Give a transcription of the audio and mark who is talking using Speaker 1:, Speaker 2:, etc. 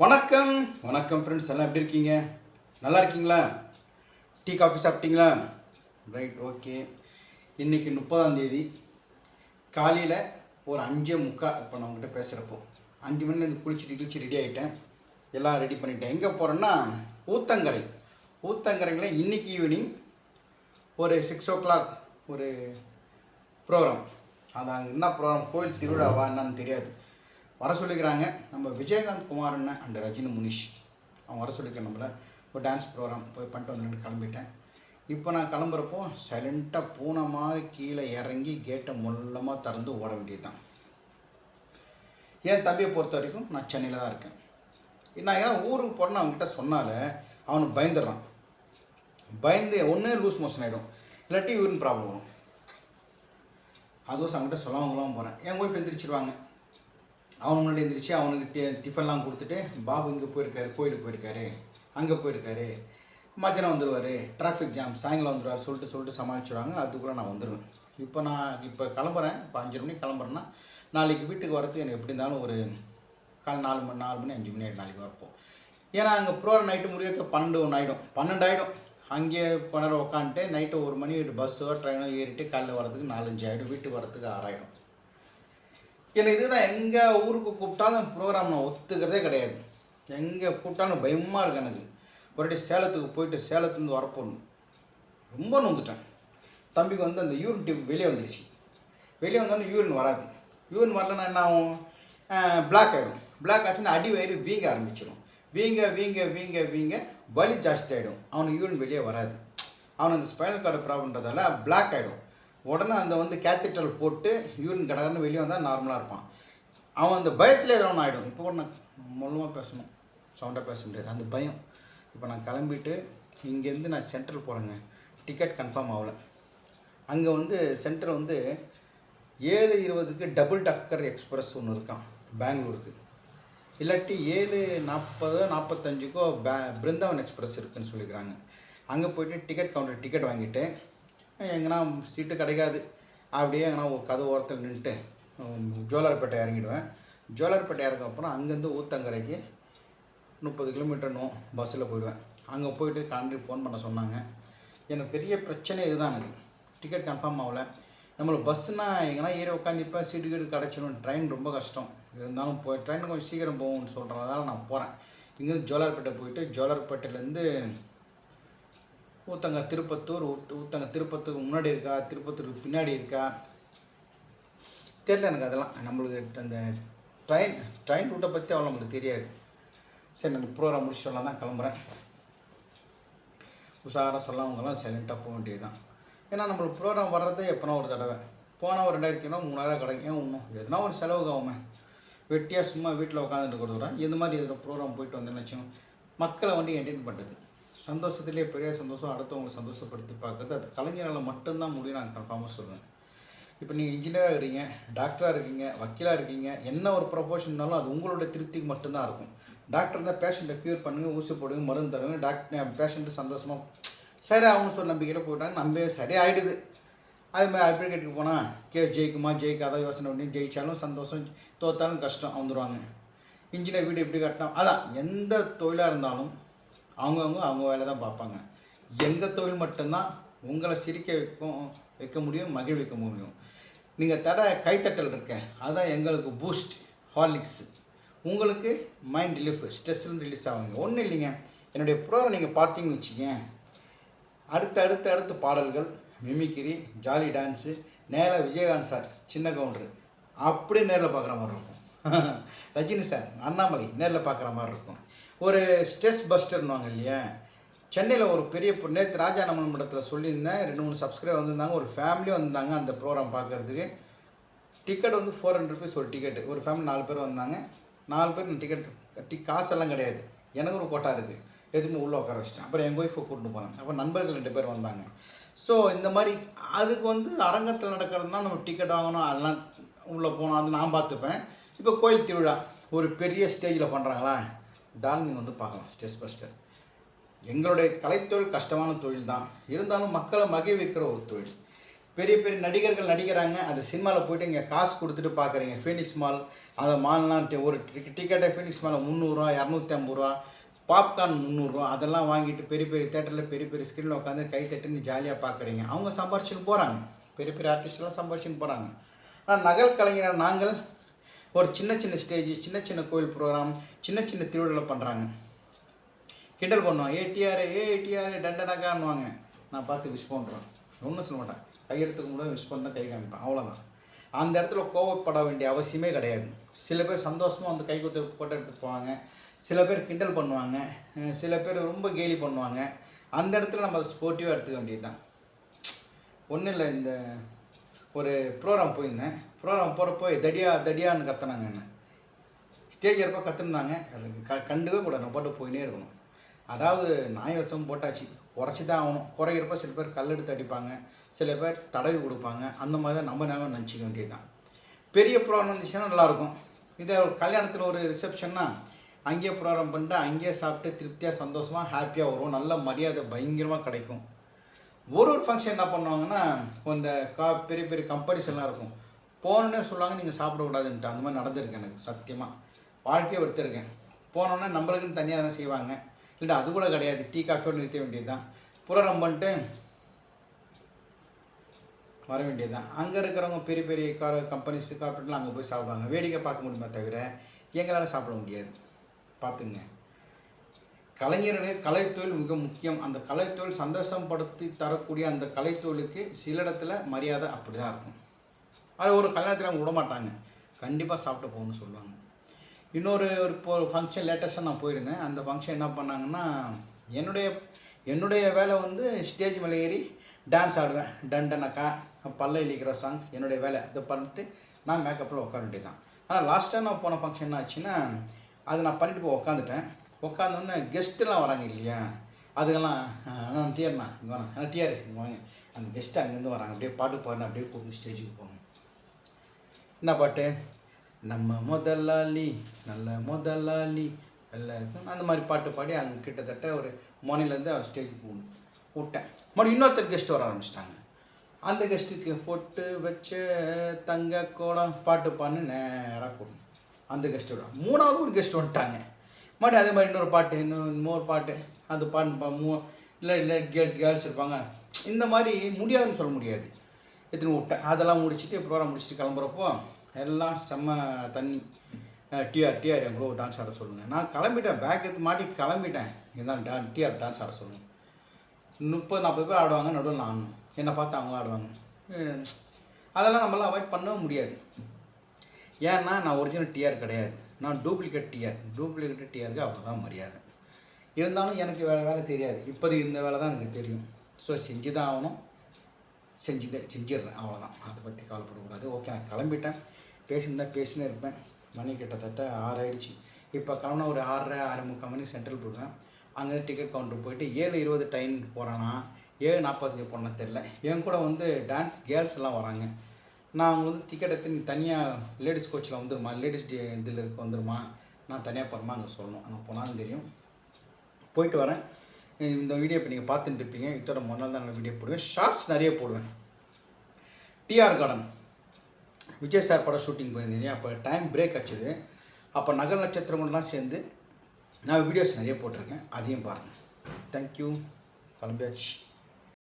Speaker 1: வணக்கம் வணக்கம் ஃப்ரெண்ட்ஸ், எல்லாம் எப்படி இருக்கீங்க? நல்லா இருக்கீங்களா? டீ காஃபி சாப்பிட்டீங்களா? Right, okay. இன்றைக்கி 30ஆம் தேதி காலையில் ஒரு 5:45. இப்போ நான் உங்கள்கிட்ட பேசுகிறப்போ 5 மணிலேருந்து குளிச்சு ரெடி ஆகிட்டேன். எல்லாம் ரெடி பண்ணிட்டேன். எங்கே போகிறேன்னா ஊத்தங்கரையில் இன்றைக்கி ஈவினிங் ஒரு 6 o'clock ஒரு ப்ரோக்ராம். அது அங்கே என்ன ப்ரோக்ராம், கோயில் திருவிழாவா என்னன்னு தெரியாது. வர சொல்லிக்கிறாங்க. நம்ம விஜயகாந்த் குமாரண்ண அண்ட் ரஜினி முனிஷ் அவங்க வர சொல்லிக்கிறேன். நம்மளை ஒரு டான்ஸ் ப்ரோக்ராம் போய் பண்ணிட்டு வந்துட்டு கிளம்பிட்டேன். இப்போ நான் கிளம்புறப்போ சைலண்ட்டாக பூனை மாதிரி கீழே இறங்கி கேட்டை மொல்லமாக திறந்து ஓட வேண்டியது தான். என் தம்பியை பொறுத்த வரைக்கும் நான் சென்னையில் தான் இருக்கேன். நான் ஏன்னா ஊருக்கு போகிறேன்னு அவங்ககிட்ட சொன்னால அவனுக்கு பயந்துடுறான். பயந்து ஒன்றே லூஸ் மோஷன் ஆகிடும், இல்லாட்டி யூரின் ப்ராப்ளம் வரும். அதுவும் அவங்ககிட்ட சொல்லாமலாம் போகிறேன். என் ஒய்ஃப் எந்திரிச்சிருவாங்க. அவன் முன்னாடி எழுந்திரிச்சு அவனுக்கு டிஃபன்லாம் கொடுத்துட்டு, பாபு இங்கே போயிருக்காரு, கோயிலுக்கு போயிருக்காரு, அங்கே போயிருக்காரு, மத்தியானம் வந்துடுவார், டிராஃபிக் ஜாம், சாயங்காலம் வந்துடுவார் சொல்லிட்டு சமாளிச்சுடுவாங்க. அதுக்குள்ளே நான் வந்துடுவேன். இப்போ கிளம்புறேன். இப்போ 5 மணிக்கு கிளம்புறேன்னா நாளைக்கு வீட்டுக்கு வரத்துக்கு எனக்கு எப்படி இருந்தாலும் ஒரு காலை 4 மணி 5 மணி ஆகிடும் நாளைக்கு வரப்போ. ஏன்னா அங்கே ப்ரோகிராம் நைட்டு முடியறதுக்கு 12 ஆகிடும். அங்கேயே கொஞ்ச நேரம் உட்காந்துட்டு நைட்டு 1 மணி பஸ்ஸோ ட்ரெயினோ ஏறிட்டு காலையில் வரதுக்கு 4-5 ஆகிடும். வீட்டுக்கு வரத்துக்கு 6 ஆகிடும். எனக்கு இதுதான். எங்கே ஊருக்கு கூப்பிட்டாலும் ப்ரோக்ராம் நான் ஒத்துக்கிறதே கிடையாது. எங்கே கூப்பிட்டாலும் பயமாக இருக்குது எனக்கு. ஒருவாட்டி சேலத்துக்கு போயிட்டு சேலத்துலேருந்து வரப்போகணும், ரொம்ப நொந்துட்டேன். தம்பிக்கு வந்து அந்த யூரின் டியூப் வெளியே வந்துடுச்சு. வெளியே வந்தாலும் யூரின் வராது. யூரின் வரலன்னா என்ன ஆகும், பிளாக் ஆகிடும். பிளாக் ஆச்சுன்னா அடி வயிறு வீங்க ஆரம்பிச்சிடும். வீங்க வலி ஜாஸ்தி ஆகிடும். அவனுக்கு யூரின் வெளியே வராது. அவனுக்கு அந்த ஸ்பைனல் கார்டு ப்ராப்ளம்ன்றதால பிளாக் ஆகிடும். உடனே அந்த வந்து கேத்தீட்ரல் போட்டு யூரின் கடகன்னு வெளியே வந்தால் நார்மலாக இருப்பான். அவன் அந்த பயத்தில் எதனா ஆகிடும். இப்போ கூட நான் மூலமாக பேசணும், சவுண்டாக பேச முடியாது, அந்த பயம். இப்போ நான் கிளம்பிட்டு இங்கேருந்து நான் சென்ட்ரல் போகிறேங்க. டிக்கெட் கன்ஃபார்ம் ஆகலை. அங்கே வந்து சென்டர் வந்து 7:20க்கு டபுள் டக்கர் எக்ஸ்பிரஸ் ஒன்று இருக்கான் பெங்களூருக்கு. இல்லாட்டி 7:40-45க்கோ பிருந்தாவன் எக்ஸ்பிரஸ் இருக்குதுன்னு சொல்லிக்கிறாங்க. அங்கே போய்ட்டு டிக்கெட் கவுண்டர் டிக்கெட் வாங்கிட்டு எங்கன்னா சீட்டு கிடைக்காது, அப்படியே எங்கன்னா ஒரு கதவு ஓரத்தில் நின்றுட்டு ஜோலார்பேட்டை இறங்கிடுவேன். ஜோலார்பேட்டை இறங்க அப்புறம் அங்கேருந்து ஊத்தங்கரைக்கு 30 கிலோமீட்டர் பஸ்ஸில் போயிடுவேன். அங்கே போயிட்டு காண்டி ஃபோன் பண்ண சொன்னாங்க. எனக்கு பெரிய பிரச்சனை இதுதான். எனக்கு டிக்கெட் கன்ஃபார்ம் ஆகலை. நம்மளுக்கு பஸ்ஸுனால் எங்கன்னா ஏறி உட்காந்துப்போ சீட்டு கீடு கிடச்சிடும். ட்ரெயின் ரொம்ப கஷ்டம். இருந்தாலும் ட்ரெயின் கொஞ்சம் சீக்கிரம் போகும்னு சொல்கிறதால நான் போகிறேன். இங்கேருந்து ஜோலார்பேட்டை போயிட்டு ஜோலார்பேட்டையிலேருந்து திருப்பத்தூருக்கு முன்னாடி இருக்கா, திருப்பத்தூருக்கு பின்னாடி இருக்கா தெரியல எனக்கு. அதெல்லாம் நம்மளுக்கு அந்த ட்ரெயின் ரூட்டை பற்றி அவ்வளோ நம்மளுக்கு தெரியாது. சரி, நான் ப்ரோக்ராம் முடிச்சு சொல்லலாம் தான் கிளம்புறேன். உஷாராக சொல்லவங்கெல்லாம் சைலண்ட்டாக போக வேண்டியது தான். ஏன்னா நம்மளுக்கு ப்ரோக்ராம் வர்றதே எப்போனா ஒரு தடவை போனால் ஒரு 2000-3000 கிடைக்கும். ஏன் இன்னும் எதுனா ஒரு செலவுக்கு ஆகுமே. வெட்டியாக சும்மா வீட்டில் உட்காந்துட்டு கொடுக்குறோம். இந்த மாதிரி எதுவும் ப்ரோக்ராம் போயிட்டு வந்தேன்னு வச்சோம், மக்களை வந்து என்டர்டெயின் பண்ணுறது சந்தோஷத்துலேயே பெரிய சந்தோஷம். அடுத்தவங்களை சந்தோஷப்படுத்தி பார்க்குறது அது கலைஞரால் மட்டும்தான் முடியும். நான் கன்ஃபார்மாக சொல்லுவேன். இப்போ நீங்கள் இன்ஜினியராக இருக்கீங்க, டாக்டராக இருக்கீங்க, வக்கீலாக இருக்கீங்க, என்ன ஒரு ப்ரொஃபஷன்னாலும் அது உங்களுடைய திருப்திக்கு மட்டும்தான் இருக்கும். டாக்டர் தான் பேஷண்ட்டை க்யூர் பண்ணுங்க, ஊசி போடுங்க, மருந்து தருங்க, பேஷண்ட்டு சந்தோஷமாக சரி அவங்க சொல்ல நம்பிக்கையில் போயிட்டாங்க. சரி ஆகிடுது. அதுமாதிரி அட்வொகேட்டுக்கு போனால் கேஸ் ஜெயிக்காத யோசனை பண்ணி ஜெயித்தாலும் சந்தோஷம், தோற்றாலும் கஷ்டம் வந்துடுவாங்க. இன்ஜினியர் வீடு எப்படி கட்டினோம், அதான் எந்த தொழிலாக இருந்தாலும் அவங்க வேலை தான் பார்ப்பாங்க. எங்கள் தொழில் மட்டும்தான் உங்களை சிரிக்க வைக்க முடியும், மகிழ்விக்க முடியும். நீங்கள் கைத்தட்டல் இருக்க அதுதான் எங்களுக்கு பூஸ்ட், ஹார்லிக்ஸ். உங்களுக்கு மைண்ட் ரிலீஃப், ஸ்ட்ரெஸ்ஸும் ரிலீஸ் ஆகுங்க. ஒன்றும் இல்லைங்க, என்னுடைய ப்ரோக்ராம் நீங்கள் பார்த்தீங்கன்னு வச்சுக்கங்க, அடுத்து பாடல்கள், மிமிக்கிரி, ஜாலி டான்ஸு, நேராக விஜயகாந்த் சார் சின்ன கவுண்டரு அப்படியே நேரில் பார்க்குற மாதிரி இருக்கும். ரஜினி சார், அண்ணாமலை நேரில் பார்க்குற மாதிரி இருக்கும். ஒரு ஸ்ட்ரெஸ் பஸ்டர்னுவாங்க இல்லையா. சென்னையில் ஒரு பெரிய நேற்று ராஜா நமன் மடத்தில் சொல்லியிருந்தேன். 2-3 சப்ஸ்கிரைபர் வந்திருந்தாங்க. ஒரு ஃபேமிலியும் வந்திருந்தாங்க அந்த ப்ரோக்ராம் பார்க்குறதுக்கு. டிக்கெட் வந்து 400 rupees ஒரு டிக்கெட்டு. ஒரு ஃபேமிலி 4 பேர் வந்தாங்க. 4 பேர் நான் டிக்கெட் காசெல்லாம் கிடையாது. எனக்கு ஒரு கோட்டா இருக்குது, எதுவுமே உள்ளே உட்கார வச்சிட்டேன். அப்புறம் எங்கள் ஒய்ஃபை கூப்பிட்டு போனேன். அப்புறம் நண்பர்கள் 2 பேர் வந்தாங்க. ஸோ இந்த மாதிரி அதுக்கு வந்து அரங்கத்தில் நடக்கிறதுனா நம்ம டிக்கெட் வாங்கணும், அதெல்லாம் உள்ளே போகணும், அது நான் பார்த்துப்பேன். இப்போ கோயில் திருவிழா ஒரு பெரிய ஸ்டேஜில் பண்ணுறாங்களா, தால் நீங்கள் வந்து பார்க்கலாம். ஸ்ட்ரெஸ் பஸ்டர் எங்களுடைய கலைத்தொழில் கஷ்டமான தொழில் தான், இருந்தாலும் மக்களை மகிழ்விக்கிற ஒரு தொழில். பெரிய பெரிய நடிகர்கள் நடிக்கிறாங்க. அந்த சினிமாவில் போய்ட்டு இங்கே காசு கொடுத்துட்டு பார்க்குறீங்க. ஃபீனிக்ஸ் மால் அந்த மால்லாம் ஒரு டிக்கெட்டை ஃபீனிக்ஸ் மாலில் 300 ரூபா 250 ரூபா, பாப்கார்ன் 300 ரூபா, அதெல்லாம் வாங்கிட்டு பெரிய பெரிய தேட்டரில் பெரிய பெரிய ஸ்க்ரீனில் உட்காந்து கை தட்டுன்னு ஜாலியாக பார்க்குறீங்க. அவங்க சம்பாரிச்சுன்னு போகிறாங்க, பெரிய பெரிய ஆர்டிஸ்டெல்லாம் சம்பாரிச்சுன்னு போகிறாங்க. ஆனால் நகல் கலைஞர் நாங்கள் ஒரு சின்ன சின்ன ஸ்டேஜ், சின்ன சின்ன கோயில் ப்ரோக்ராம், சின்ன சின்ன திருவிழா பண்ணுறாங்க. கிண்டல் பண்ணுவாங்க, ஏடிஆர் டண்டனக்கான்னுவாங்க. நான் பார்த்து விஷ் பண்ணுறேன், ஒன்றும் சொல்ல மாட்டேன். கையெடுத்துக்க முடியாது, விஷ் பண்ணால் கை காமிப்பேன், அவ்வளோதான். அந்த இடத்துல கோவப்பட வேண்டிய அவசியமே கிடையாது. சில பேர் சந்தோஷமாக வந்து கை குத்து போட்டோ எடுத்துகிட்டு போவாங்க, சில பேர் கிண்டல் பண்ணுவாங்க, சில பேர் ரொம்ப கேலி பண்ணுவாங்க. அந்த இடத்துல நம்ம அதை ஸ்போர்ட்டிவாக எடுத்துக்க வேண்டியது தான். ஒன்றும் இல்லை, இந்த ஒரு ப்ரோக்ராம் போயிருந்தேன். ப்ரோக்ராம் போகிறப்போ தடியான்னு கத்துனாங்க. என்ன ஸ்டேஜ் இருப்போ கற்றுருந்தாங்க. அது கண்டுக்கவே கூடாது, நம்ம பாட்டு போயினே இருக்கணும். அதாவது நாய் விஷம் போட்டாச்சு, குறைச்சி தான் ஆகணும். குறையிறப்ப சில பேர் கல் எடுத்து அடிப்பாங்க, சில பேர் தடவி கொடுப்பாங்க. அந்த மாதிரி தான் நம்ம நினச்சிக்க வேண்டியது தான். பெரிய ப்ரோக்ராம் இருந்துச்சுன்னா நல்லாயிருக்கும். இதே ஒரு கல்யாணத்தில் ஒரு ரிசப்ஷன்னா அங்கேயே ப்ரோக்ராம் பண்ணிட்டு அங்கேயே சாப்பிட்டு திருப்தியாக சந்தோஷமாக ஹாப்பியாக வரும். நல்ல மரியாதை பயங்கரமாக கிடைக்கும். ஒரு ஃபங்க்ஷன் என்ன பண்ணுவாங்கன்னா, இந்த பெரிய பெரிய கம்பெனிஸ் எல்லாம் இருக்கும், போனோன்னே சொல்லுவாங்க நீங்கள் சாப்பிடக்கூடாதுன்ட்டு. அந்த மாதிரி நடந்திருக்கு எனக்கு சத்தியமாக, வாழ்க்கையை எடுத்துருக்கேன். போனோன்னே நம்மளுக்குன்னு தனியாக தான் செய்வாங்க, இல்லை அது கூட கிடையாது, டீ காஃபியோடு நிறுத்த வேண்டியது தான். ப்ரோக்ராம் பண்ணிட்டு வர வேண்டியது தான். அங்கே இருக்கிறவங்க பெரிய பெரிய கம்பெனிஸ் கார்பரேட்லாம் அங்கே போய் சாப்பிடுவாங்க. வேடிக்கை பார்க்க முடியுமே தவிர எங்களால் சாப்பிட முடியாது. பார்த்துங்க, கலைஞர்களே கலைத்தொழில் மிக முக்கியம். அந்த கலைத்தொழில் சந்தோஷப்படுத்தி தரக்கூடிய அந்த கலைத்தொழிலுக்கு சில இடத்துல மரியாதை அப்படி தான் இருக்கும். அது ஒரு கல்யாணத்தில் அவங்க விட மாட்டாங்க, கண்டிப்பாக சாப்பிட்டு போகணும்னு சொல்லுவாங்க. இன்னொரு ஒரு ஃபங்க்ஷன் லேட்டஸ்ட்டாக நான் போயிருந்தேன். அந்த ஃபங்க்ஷன் என்ன பண்ணாங்கன்னா, என்னுடைய வேலை வந்து ஸ்டேஜ் மேலே ஏறி டான்ஸ் ஆடுவேன். டண்டனக்கா பல்ல இழிக்கிற சாங்ஸ் என்னுடைய வேலை. அதை பண்ணிட்டு நான் மேக்கப்பில் உட்கார வேண்டியது தான். ஆனால் லாஸ்ட்டாக நான் போன ஃபங்க்ஷன் என்ன ஆச்சுன்னா, அதை நான் பண்ணிட்டு போய் உட்காந்துட்டேன். உட்காந்தோன்னே கெஸ்ட்டெல்லாம் வராங்க இல்லையா, அதுக்கெல்லாம் நான் டிஆர்ண்ணா இங்கே வேணாம், டிஆர் இங்கே வாங்க, அந்த கெஸ்ட்டு அங்கேருந்து வராங்க, அப்படியே பாட்டு பாடினேன், அப்படியே கூப்பிட்டு ஸ்டேஜுக்கு போகணும். என்ன பாட்டு? நம்ம முதலாளி நல்ல முதலாளி எல்லாம் அந்த மாதிரி பாட்டு பாடி அங்கே கிட்டத்தட்ட ஒரு மணிலேருந்து அவர் ஸ்டேஜுக்கு விட்டேன். மறுபடியும் இன்னொருத்தர் கெஸ்ட் வர ஆரம்பிச்சிட்டாங்க. அந்த கெஸ்ட்டுக்கு பொட்டு வச்ச தங்க கோடம் பாட்டு பான்னு நேராக கூடணும். அந்த கெஸ்ட்டோட மூணாவது ஒரு கெஸ்ட் வந்துட்டாங்க. மறுபடியும் அதே மாதிரி இன்னொரு பாட்டு, இன்னொரு பாட்டு, அந்த பாட்டு இல்லை கேர்ள்ஸ் இருப்பாங்க. இந்த மாதிரி முடியாதுன்னு சொல்ல முடியாது, எத்தனை விட்டேன். அதெல்லாம் முடிச்சுட்டு ப்ரோக்ராம் முடிச்சுட்டு கிளம்புறப்போ எல்லாம் செம்ம தண்ணி. டிஆர் என் கூட டான்ஸ் ஆட சொல்லுங்கள். நான் கிளம்பிட்டேன், பேக் எடுத்து மாட்டி கிளம்பிட்டேன். இதுதான் டிஆர் டான்ஸ் ஆட சொல்லுங்கள். 30-40 பேர் ஆடுவாங்க, நடுவில் நான் என்னை பார்த்து அவங்க ஆடுவாங்க. அதெல்லாம் நம்மளால் அவாய்ட் பண்ணவும் முடியாது. ஏன்னா நான் ஒரிஜினல் டிஆர் கிடையாது, நான் டூப்ளிகேட் டிஆருக்கு அவ்வளோதான் மரியாதை. இருந்தாலும் எனக்கு வேலை தெரியாது, இப்போதைக்கு இந்த வேலை தான் எனக்கு தெரியும். ஸோ செஞ்சு தான் ஆகணும், செஞ்சிடுறேன், அவ்வளோதான். அதை பற்றி கவலைப்படக்கூடாது. ஓகே, நான் கிளம்பிட்டேன். பேசினே இருப்பேன். மணி கிட்டத்தட்ட 6 ஆகிடுச்சு. இப்போ கிளம்புனா ஒரு 6:30-6:45 மணி சென்ட்ரல் போடுவேன். அங்கே டிக்கெட் கவுண்டர் போயிட்டு 7:20 டைம் போகிறேன்னா 7:45 போனால் தெரில. என் கூட வந்து டான்ஸ் கேர்ள்ஸ் எல்லாம் வராங்க. நான் அவங்க வந்து டிக்கெட் எடுத்து நீ தனியாக லேடிஸ் கோச்சில் வந்துடுமா, லேடிஸ் இதில் இருக்க வந்துடுமா, நான் தனியாக போகிறோமா அங்கே சொல்லணும். அங்கே போனாலும் தெரியும். போயிட்டு வரேன். இந்த வீடியோ இப்போ நீங்கள் பார்த்துட்டு இருப்பீங்க. இதோட முதல் தான் நான் வீடியோ போடுவேன், ஷார்ட்ஸ் நிறைய போடுவேன். டிஆர் கார்டன் விஜய் சார் படம் ஷூட்டிங் போயிருந்தீங்க. அப்போ டைம் பிரேக் ஆச்சுது. அப்போ நகல் நட்சத்திரங்கள்லாம் சேர்ந்து நான் வீடியோஸ் நிறைய போட்டிருக்கேன், அதையும் பாருங்கள். தேங்க்யூ. கிளம்பியாச்சு.